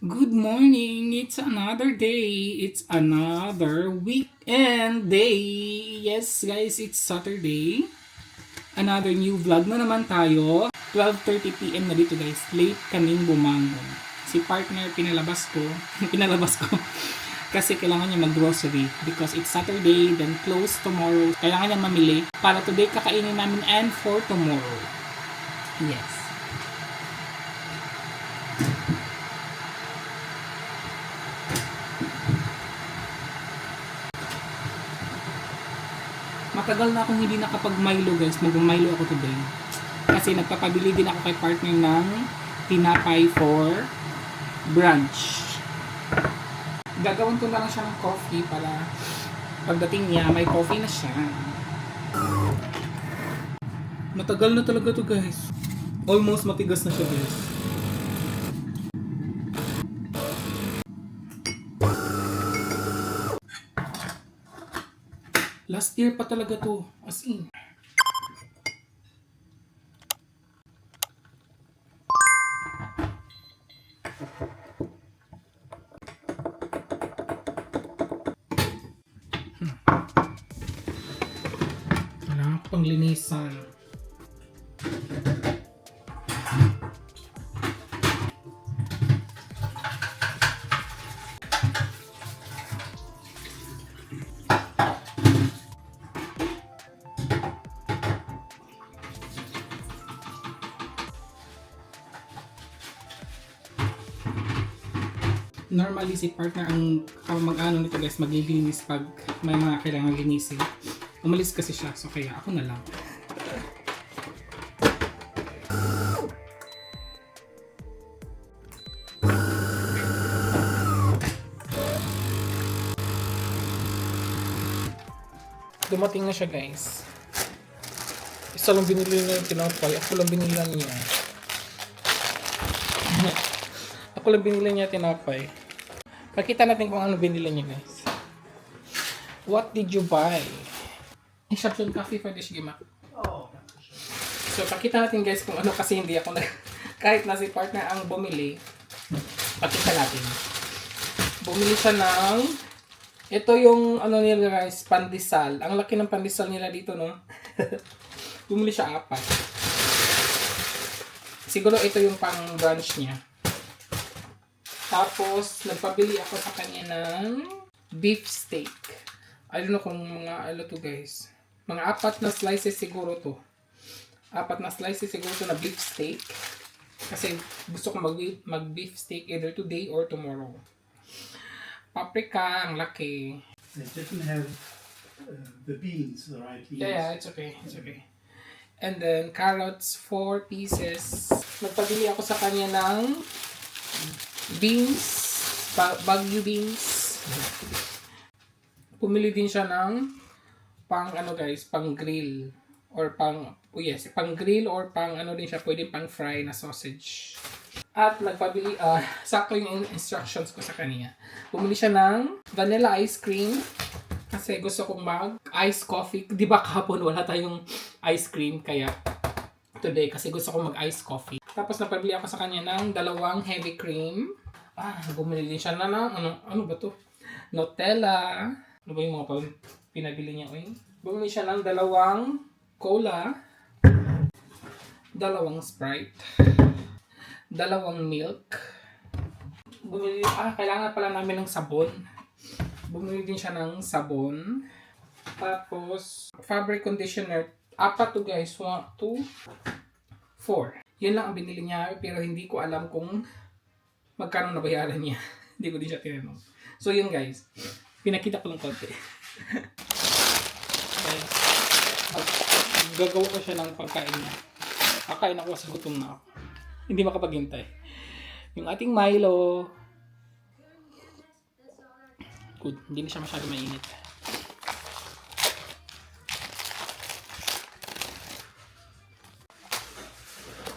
Good morning! It's another day. It's another weekend day. Yes, guys, it's Saturday. Another new vlog na naman tayo. 12:30 PM na dito, guys. Late kaming bumangon. Si partner pinalabas ko. pinalabas ko. Kasi kailangan niya mag-grocery. Because it's Saturday, then close tomorrow. Kailangan niya mamili. Para today kakainin namin and for tomorrow. Yes. Matagal na akong hindi nakapag-Milo, guys. Mag-Milo ako today. Kasi nagpapabili din ako kay partner ng tinapay for brunch. Gagawin ko na lang siya ng coffee para pagdating niya, may coffee na siya. Matagal na talaga to, guys. Almost matigas na siya, guys. Last year pa talaga to, as in. Kailangan ko pang linisan. Normally si partner ang mag-ano nito, guys, maglilinis pag may mga kailangan linisin. Umalis kasi siya, so kaya ako na lang. Dumating na siya, guys. Isa lang binili niya yung tinapay, ako lang binili niya. Ako lang binili niya tinapay. Pakita natin kung ano binili niya, guys. What did you buy? Exception coffee for this game. So, pakita natin, guys, kung ano, kasi hindi ako kahit na si partner ang bumili, pakita natin. Bumili siya ng, ito yung, ano nila, guys, pandesal. Ang laki ng pandesal nila dito, no? Bumili siya 4. Siguro ito yung pang brunch niya. Tapos, nagpabili ako sa kanya ng beef steak. I don't know kung mga ano to, guys. Mga 4 na slices siguro to. 4 na slices siguro to na beef steak. Kasi gusto ko mag-beef steak either today or tomorrow. Paprika, ang laki. It didn't have the beans, the right beans. Yeah, it's okay. It's okay. And then, carrots, 4 pieces. Nagpabili ako sa kanya ng beans, Baguio beans. Pumili din siya ng pang ano, guys, pang grill or pang pang grill or pang ano din siya, pwede pang fry na sausage. At nagpabili sakto yung instructions ko sa kanya. Pumili siya ng vanilla ice cream kasi gusto kong mag-ice coffee. 'Di ba kahapon wala tayong ice cream, kaya today kasi gusto kong mag-ice coffee. Tapos napabili ako sa kanya ng 2 heavy cream. Bumili din siya na ng ano ba to? Nutella. Ano ba yung mga pinabili niya? Bumili siya ng 2 cola, 2 Sprite, 2 milk. Bumili, kailangan pala namin ng sabon. Bumili din siya ng sabon. Tapos, fabric conditioner. 4 to, guys. 1, 2, 4. Yun lang ang binili niya, pero hindi ko alam kung magkano nabayaran niya. Hindi ko din siya tinanong. So yun, guys. Pinakita ko lang konti. Gagawa ko siya ng pagkain niya. Kakain ako kasi gutom na ako. Hindi makapaghintay. Yung ating Milo. Good. Hindi na siya masyado mainit.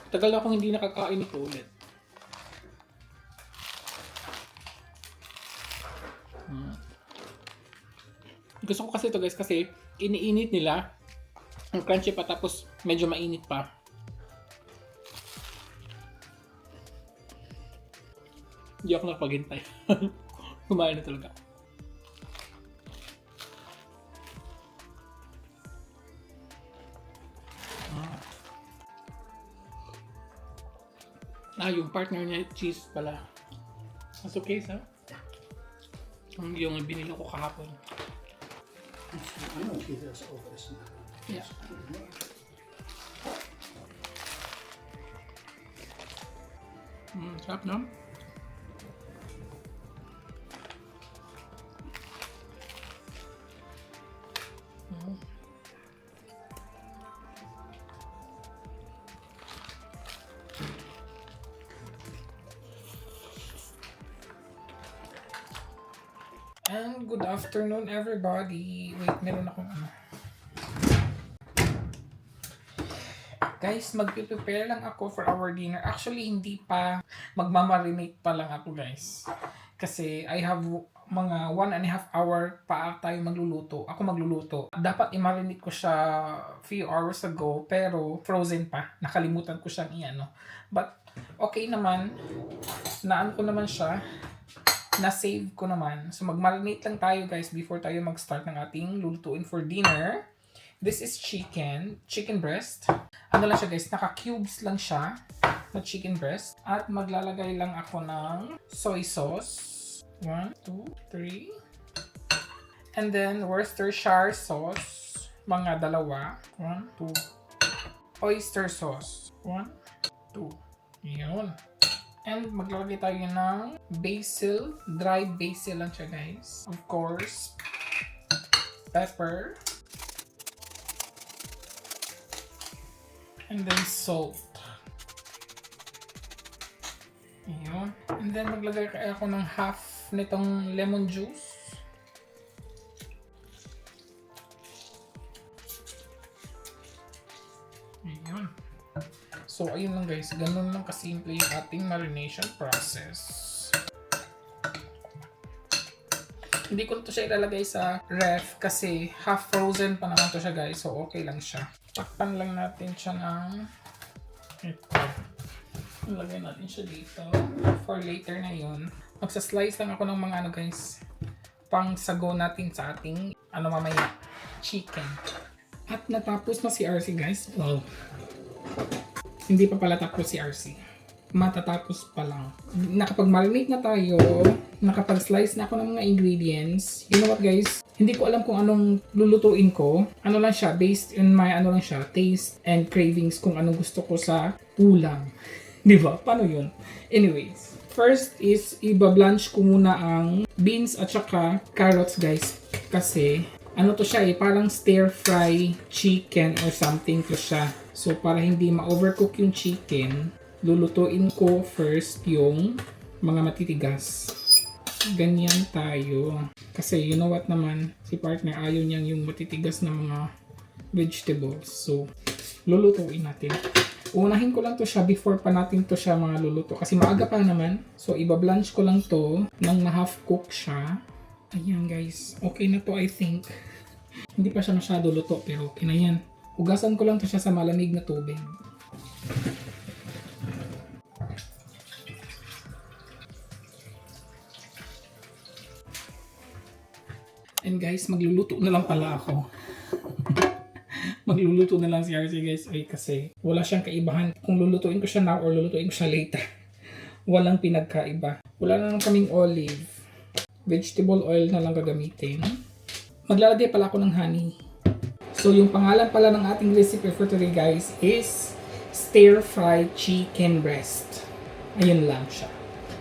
Tagal na akong hindi nakakain ito ulit. Gusto ko kasi ito, guys, kasi iniinit nila. Ang crunchy pa, tapos medyo mainit pa. Hindi ako nakapaghintay. Kumain na talaga. Yung partner niya, cheese pala. Mas okay, ha? Yung binili ko kahapon. I don't think that's over, isn't it? Yeah. Sarap, no? And good afternoon, everybody. Wait, meron akong ano. Guys, magpiprepare lang ako for our dinner. Actually, hindi pa. Magmamarinate pa lang ako, guys. Kasi I have mga 1.5 hour pa tayo magluluto. Ako magluluto. Dapat i-marinate ko siya few hours ago, pero frozen pa. Nakalimutan ko siyang i-ano. But, okay naman. Naan ko naman siya. Na-save ko naman. So, mag-marinate lang tayo, guys, before tayo mag-start ng ating lulutuin for dinner. This is chicken breast. Ano lang siya, guys, naka-cubes lang siya na chicken breast. At maglalagay lang ako ng soy sauce. 1, 2, 3. And then, Worcestershire sauce. Mga dalawa. 1, 2. Oyster sauce. 1, 2. Yun. And maglalagay tayo ng basil. Dried basil lang siya, guys. Of course, pepper. And then salt. Ayan. And then maglagay ako ng half nitong lemon juice. Ayan. So, ayun lang, guys. Ganun lang kasimple yung ating marination process. Hindi ko to siya ilalagay sa ref kasi half frozen pa naman to siya, guys. So, okay lang siya. Takpan lang natin siya ng ito. Ilagay natin siya dito. For later na yun. Magsaslice lang ako ng mga ano, guys. Pang sago natin sa ating mamaya. Chicken. At natapos na si RC, guys. Wow. Hindi pa pala tapos si RC. Matatapos pa lang. Nakapag-marinate na tayo. Nakapag-slice na ako ng mga ingredients. You know what, guys? Hindi ko alam kung anong lulutuin ko. Ano lang siya, based on my taste and cravings kung anong gusto ko sa ulam. Diba? Paano yun? Anyways. First is, iba-blanch ko muna ang beans at saka carrots, guys. Kasi, ano to siya parang stir-fry chicken or something to siya. So, para hindi ma-overcook yung chicken, lulutuin ko first yung mga matitigas. Ganyan tayo. Kasi, you know what naman, si partner ayaw niyang yung matitigas na mga vegetables. So, lulutuin natin. Unahin ko lang to siya before pa natin to siya mga luluto. Kasi maaga pa naman. So, iba-blanch ko lang to nang ma-half cook siya. Ayan, guys. Okay na to, I think. Hindi pa siya masyado luto, pero okay na yan. Hugasan ko lang to siya sa malamig na tubig. And guys, magluluto na lang pala ako. Magluluto na lang si RC, guys. Ay, kasi wala siyang kaibahan kung lulutuin ko siya now or lulutuin ko siya later. Walang pinagkaiba. Wala na lang kaming olive. Vegetable oil na lang gagamitin. Maglalagay pala ako ng honey. So, yung pangalan pala ng ating recipe for today, guys, is stir-fried chicken breast. Ayun lang siya.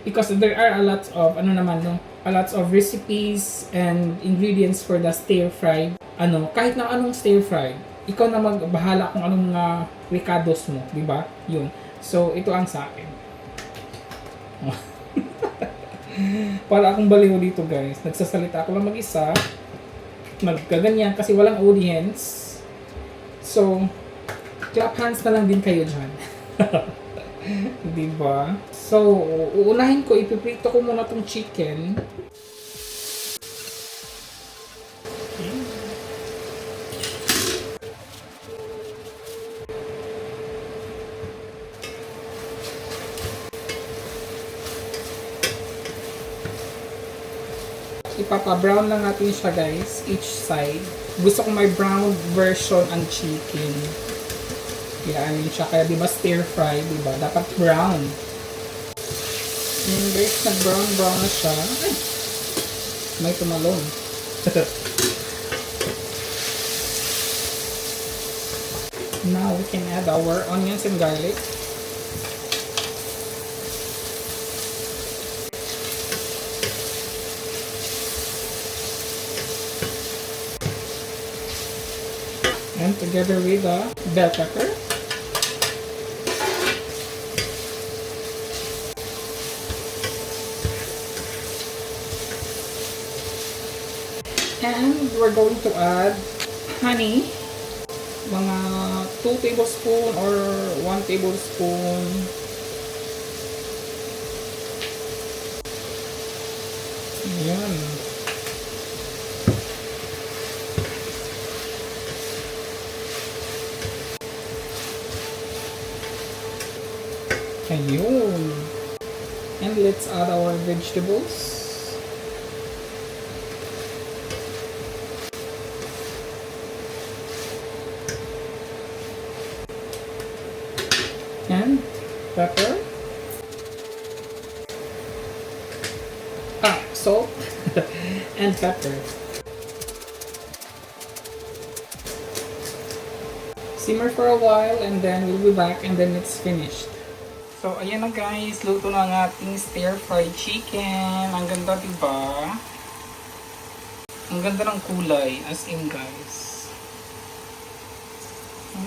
Because there are a lot of, a lot of recipes and ingredients for the stir-fried. Kahit na anong stir-fried, ikaw na magbahala kung anong ricados mo, di ba? Yun. So, ito ang sa akin. Para akong baliw dito, guys. Nagsasalita ako lang mag-isa. Magkaganyan kasi walang audience. So, clap hands na lang din kayo dyan. Diba? So, uunahin ko, ipiprito ko muna tong chicken. Ipapa-brown lang natin siya guys, each side. Gusto ko may brown version ang chicken. Kaya ano siya, kaya diba stir fry, diba? Dapat brown. Guys, nag-brown na siya. Ay! May tumalon. Now we can add our onions and garlic. And together with the bell pepper. And we're going to add honey. Mga 2 tablespoon or 1 tablespoon. Ayan. Ayun. And let's add our vegetables. And pepper. Salt and pepper. Simmer for a while and then we'll be back and then it's finished. So ayan na guys, luto na ang ating stir-fried chicken. Ang ganda diba? Ang ganda ng kulay, as in guys.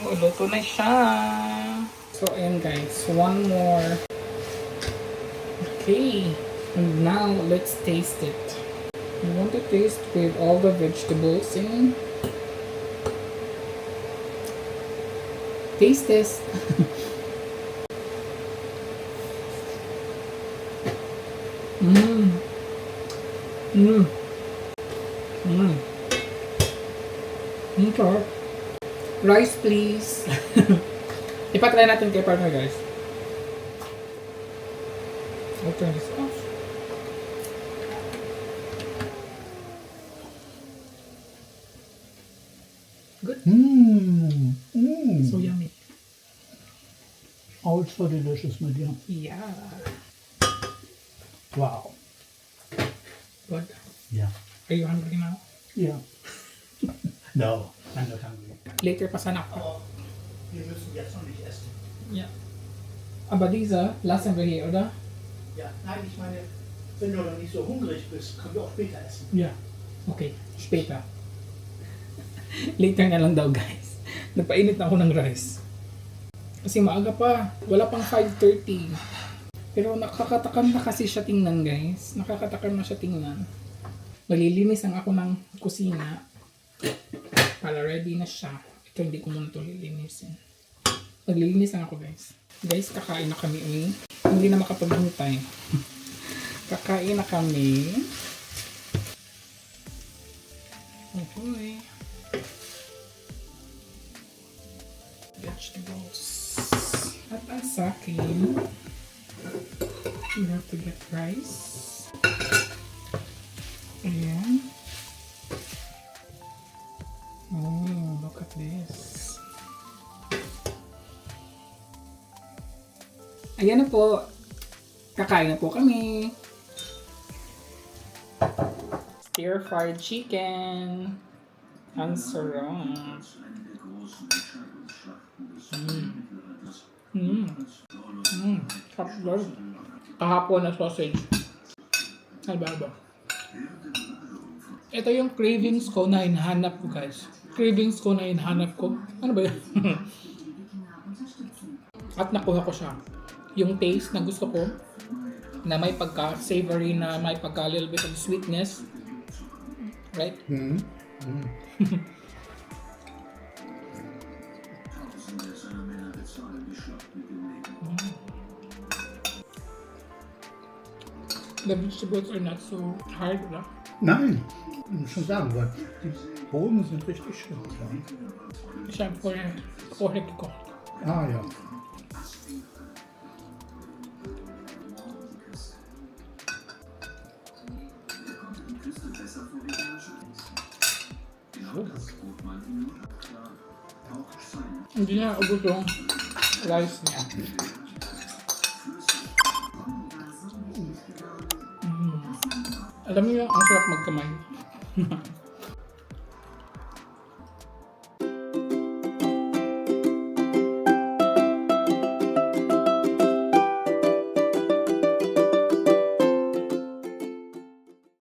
Oh, luto na siya. So ayan guys, one more. Okay, and now let's taste it. You want to taste with all the vegetables in. Taste this. Mmm. Mmm. Mmm. Okay. Rice please. Ipatry natin kay partner guys. I'll turn this off. Good. Mmm. Mmm. So yummy. Oh, it's so delicious, my dear. Yeah. Wow. Good. Yeah. Are you hungry now? Yeah. No, I'm not hungry. Later pa sana ako. Wir müssen jetzt noch nicht essen. Ja. Aber diese lassen wir hier, oder? Ja, nein, ich meine, wenn du noch nicht so hungrig bist, können wir auch später essen. Ja. Okay, später. Later na lang daw guys. Nagpainit na ako ng rice. Kasi maaga pa. Wala pang 5:30. Pero nakakatakam na kasi siya tingnan guys. Nakakatakam na siya tingnan. Malilinis ang ako ng kusina. Para ready na siya. Ito hindi ko muna ito lilinisin. Maglilinis lang ako guys. Guys, kakain na kami Hindi na makapaghintay. Kakain na kami. Okay. Vegetables. At ang sakin, you have to get rice. Ayan. Oh, look at this. Ayan na po. Kakain na po kami. Stir-fried chicken. Ang sarap. Sarap. Kahapon na sausage. Alba. Ito yung cravings ko na hinahanap ko guys. Ano ba yun? At nakuha ko siya. Yung taste na gusto ko na may pagka-savory, na may pagka little bit of sweetness. Right? Mhm. The vegetables are not so hard, no? Nein, ich muss schon sagen, weil die Bohnen sind richtig schön. Ich habe vorher gekocht. Ah ja. Hindi na ubos yung rice niya. Alam niyo, ang sarap magkamay.